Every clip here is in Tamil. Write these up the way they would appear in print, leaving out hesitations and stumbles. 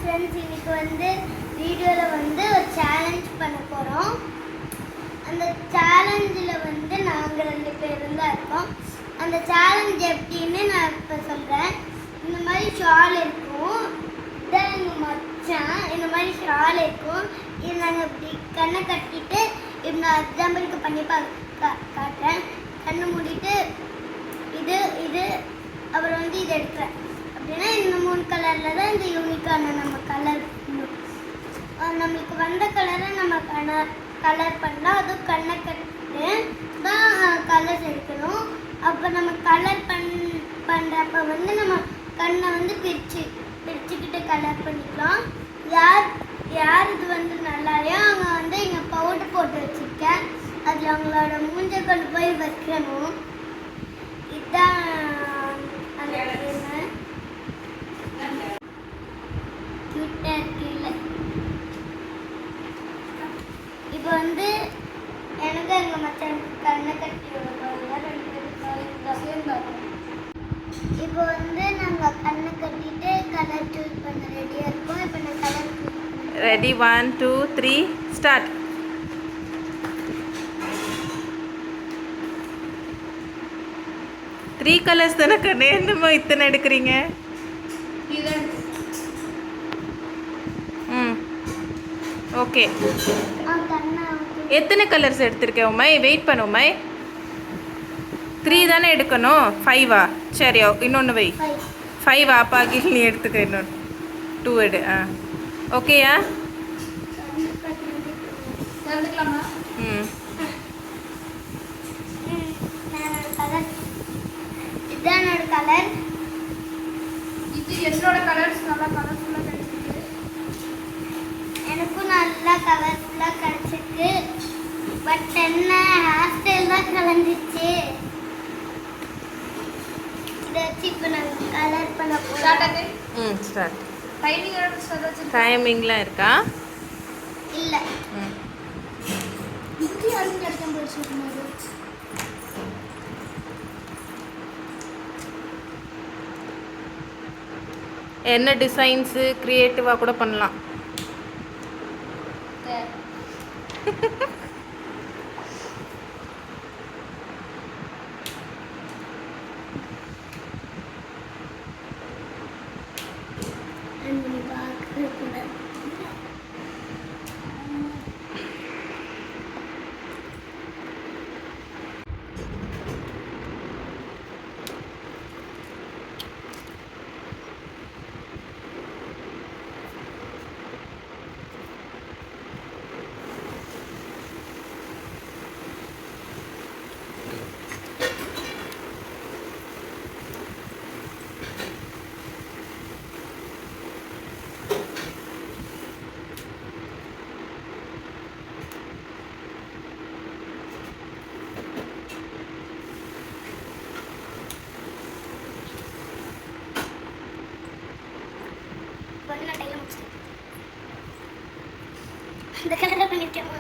ஃப்ரெண்ட்ஸ், இன்னைக்கு வந்து வீடியோவில் வந்து ஒரு சேலஞ்ச் பண்ண போகிறோம். அந்த சேலஞ்சில் வந்து நாங்கள் 2 பேரும் தான் இருக்கோம். அந்த சேலஞ்ச் எப்படின்னு நான் இப்போ சொல்கிறேன். இந்த மாதிரி ஷால் இருக்கும், இதான் எங்கள் மச்சான். இந்த மாதிரி ஷால் இருக்கும். இது நாங்கள் இப்படி கண்ணை கட்டிட்டு இப்படி நான் எக்ஸாம்பிளுக்கு பண்ணி காட்டுறேன். கண்ணை மூடிட்டு இது அப்புறம் வந்து இது எடுக்கிறேன். அப்படின்னா இந்த 3 கலரில் தான் இந்த யூனிக்கான நம்ம கலர். நம்மளுக்கு வந்த கலரை நம்ம கலர் பண்ணலாம். அதுவும் கண்ணை கட்டு தான் கலர்ஸ் எடுக்கணும். அப்போ நம்ம கலர் பண்ணுறப்ப வந்து நம்ம கண்ணை வந்து பிரிச்சுக்கிட்டு கலர் பண்ணிக்கலாம். யார் இது வந்து நல்லாலையோ அவங்க வந்து இங்கே பவுடர் போட்டு வச்சுருக்கேன். அதில் அவங்களோட மூஞ்சை கொண்டு போய் வைக்கணும். இதுதான் அந்த இப்போ வந்து எனக்கு எங்கள் மச்சான் கண்ணை கட்டி இப்போ வந்து நாங்கள் கண்ணை கட்டிட்டு கலர் சூஸ் பண்ண ரெடியாக இருக்கோம். இப்போ நான் colour ready 1 2 3 start. Three colours தானே கண்ணு, என்னமோ இத்தனை எடுக்கிறீங்க? ஓகே, எத்தனை கலர்ஸ் எடுத்திருக்கேன் உமை? வெயிட் பண்ண உமை. 3 தானே எடுக்கணும், 5ஆ? சரி, இன்னொன்று வை. 5 அப்பாக்கு நீ எடுத்துக்க, இன்னொன்று 2 எடு. ஓகேயா? என்னோட கலர் இது. என்னோட கலர்ஸ் நல்லா கலர்ஃபுல்லாக கிடைச்சிருக்கு. எனக்கும் நல்லா கலர்ஃபுல்லாக கிடைச்சிருக்கு. பட் என்ன ஹேர் ஸ்டைல் தான் கலந்துச்சு. இதை வச்சு இப்போ நாங்கள் கலர் பண்ண போகிறோம். ஸ்டார்ட். டைமிங்லாம் இருக்கா? இல்லை. இது யாரும் கிடைக்க போயிடுச்சு. என்ன டிசைன்ஸு க்ரியேட்டிவாக கூட பண்ணலாம். இந்த கலர் பண்ணிருக்கேமா?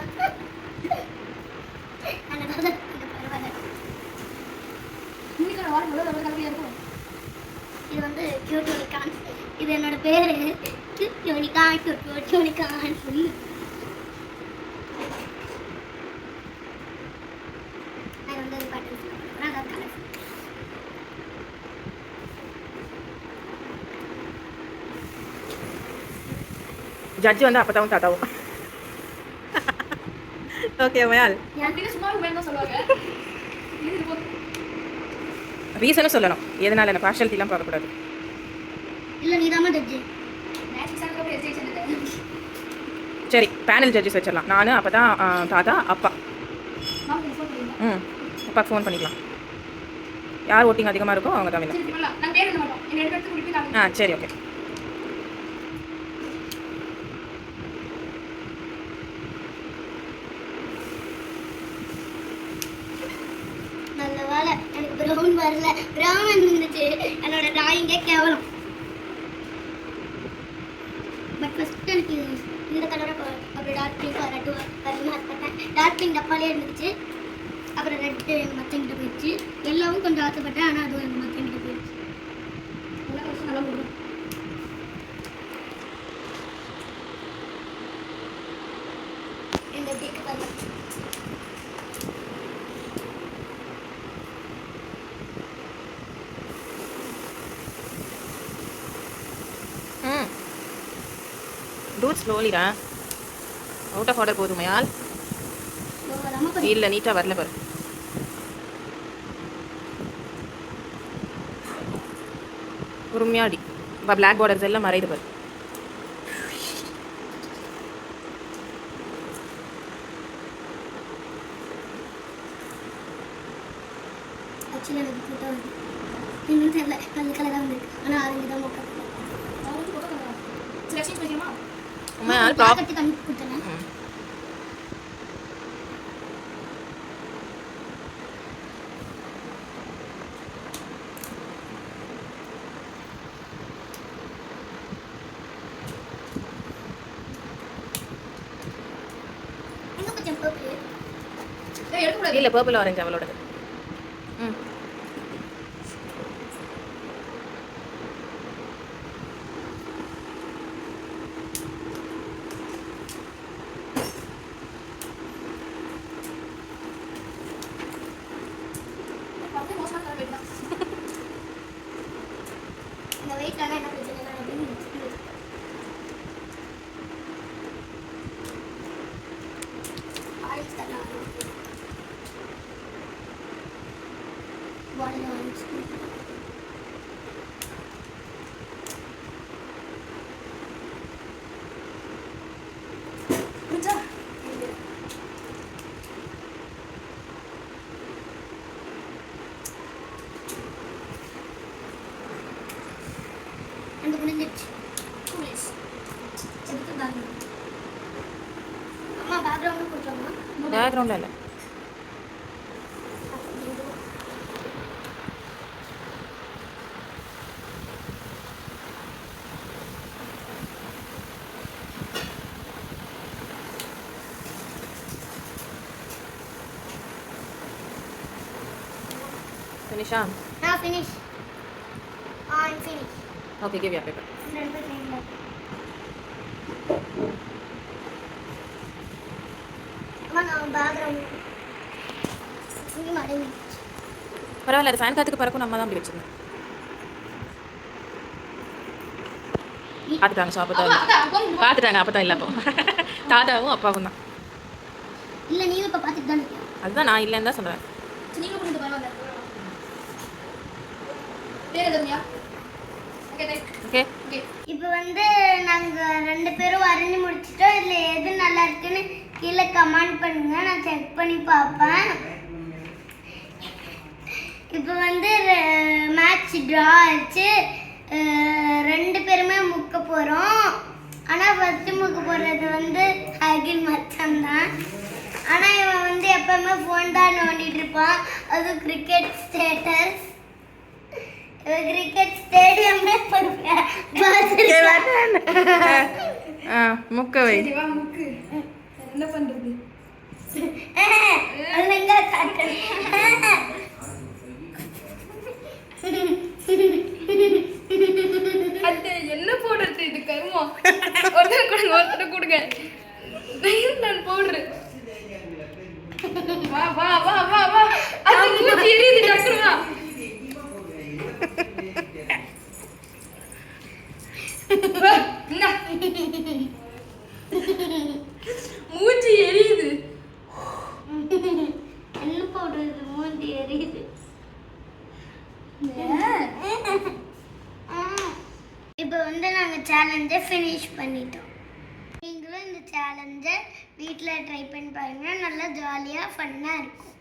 அந்த கலர் இது வந்து கியூட் யூனிகான். இது என்னோட பேரு, கியூட் யூனிகான். கியூட் யூனிகான் சொல்லி நான் வந்து ஒரு பாட்டு சொல்றேன். அதான் கலர். ஜட்ஜி வந்து அப்பதாவும் தாத்தாவும். ஓகே மேல் ரீசனும் சொல்லணும், எதனால என்ன பார்ஷாலிட்டிலாம் பார்க்கக்கூடாது. இல்லை, நீ தான் ஜட்ஜி. சரி, பேனல் ஜட்ஜஸ் வச்சிடலாம். நான் அப்போ தான் தாத்தா அப்பா. அப்பாவுக்கு ஃபோன் பண்ணிக்கலாம். யார் ஓட்டிங் அதிகமாக இருக்கோ அவங்க தான் வேணும். சரி, ஓகே. நல்ல வேலை எனக்கு ப்ரௌன் வரல. ப்ரௌன் இருந்துச்சு, என்னோட டிராயிங்கே கேவலம். பட் ஃபஸ்ட் எனக்கு இந்த கலரை அப்புறம் டார்க் பிங்க் ரெட்டு அதிகமாக ஆசைப்பட்டேன். டார்க் பிங்க் டப்பாலே இருந்துச்சு. அப்புறம் ரெட்டு எங்கள் மச்சங்கிட்ட போயிடுச்சு. எல்லாவும் கொஞ்சம் ஆசைப்பட்டேன், ஆனால் அதுவும் எங்கள் மச்சங்கிட்ட போயிடுச்சு. நல்லா முடியும். பாரு. Do it slowly டா. அவுட் ஆஃப் ஆர்டர் போதுமையால் இதோ வராம பாரு. இல்லை நீட்டாக வரல பாரு. பொறுமையாடி இப்போ பிளாக் பார்டர்ஸ் எல்லாம் மறையுது பாரு. ஆக்சுவலி எனக்கு ஃபோட்டோ வந்து இன்னும் தெரியல நல்ல கலராக வந்துருக்கு ஆனால் ஆரஞ்சு தான் மொக்க சரி எக்ஸ்சேஞ்ச் பண்ணிக்கலாமா? உண்மையால் ப்ராப் கட்டி கம்மி கொடுத்தேன். இன்னும் கொஞ்சம் பர்பிள். ஏய் எடுக்கக்கூடாது. இல்லை பர்பிள் ஆரஞ்சு அவளோடது. ம் அப்படியே மோசமான கலர் வெயிட் தான். இந்த வெயிட்லாம் என்ன பிரச்சனை இல்லை அப்படின்னு ஆரஞ்சு தரலாம். பாடியில் ஆரஞ்சு புரிஞ்சா? ரெண்டு முடிஞ்சிடுச்சு. 2 minutes. எதுக்கு தாங்க அம்மா பேக்ரவுண்டும் கொடுத்தோம்மா. பேக்ரவுண்டில் இல்லை. ஃபினிஷா? நான் finish. I'm finished. Okay give you paper. ரெண்டு டைம்ல அம்மா நான் பேக்ரவுண்ட் இங்கே மடங்கி பரவாயில்ல, அது ஃபேன் காத்துக்கு பறக்கும், நம்ம தான் அப்படி வச்சுருந்தோம். பார்த்துட்டாங்க ஸோ அப்போ தான் பார்த்துட்டாங்க. அப்போ தான் இல்லை அப்போ தாத்தாவும் அப்பாவும் தான். இல்லை நீயும் இப்போ பார்த்துட்டு தான் இருக்கியா? அதுதான் நான் இல்லைன்னு தான் சொல்கிறேன். சரி நீங்க கொஞ்சம் பரவாயில்ல. பேர் எதுமியா? Okay right. Okay okay. இப்போ வந்து நாங்கள் ரெண்டு பேரும் வரைஞ்சி முடிச்சிட்டோம். இதில் எது நல்லா இருக்குன்னு கீழே கமெண்ட் பண்ணுங்க, நான் செக் பண்ணி பார்ப்பேன். இப்போ வந்து மேட்ச் ட்ரா ஆச்சு. ரெண்டு பேருமே முக்க போகிறோம். ஆனால் ஃபஸ்ட்டு முக்க போகிறது வந்து அகில் மச்சான் தான். ஆனால் இவன் வந்து எப்பவுமே ஃபோன் தான் நோண்டிட்டு இருப்பான். அது கிரிக்கெட் ஸ்டேட்டஸ். கிரிக்கெட் ஸ்டேடியமே ஆ முக்க வை. சரி வா முக்கு. என்ன பண்றது? அது என்ன போடுறது? இது கருமம். ஒருத்தர் கொடுங்க, ஒருத்தர் கொடுங்க. நான் போடுறேன். வா வா வா வா வா. அது மூஞ்சி எரியுது டக்குனு. மூஞ்சி எரியுது. என்ன போடுறது? மூஞ்சி எரியுது. இப்போ வந்து நாங்கள் சேலஞ்சை ஃபினிஷ் பண்ணிட்டோம். நீங்களும் இந்த சேலஞ்சை வீட்டில் ட்ரை பண்ணி பாருங்க. நல்லா ஜாலியாக ஃபன்னாக இருக்கும்.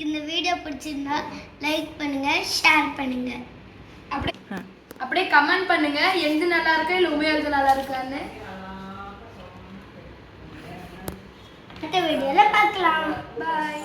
இந்த வீடியோ பிடிச்சிருந்தா லைக் பண்ணுங்கள், ஷேர் பண்ணுங்கள். அப்படியே கமெண்ட் பண்ணுங்க எது நல்லா இருக்கு இல்ல உமையாவது நல்லா இருக்கான்னு. அடுத்த வீடியோவில் பார்க்கலாம். பாய்.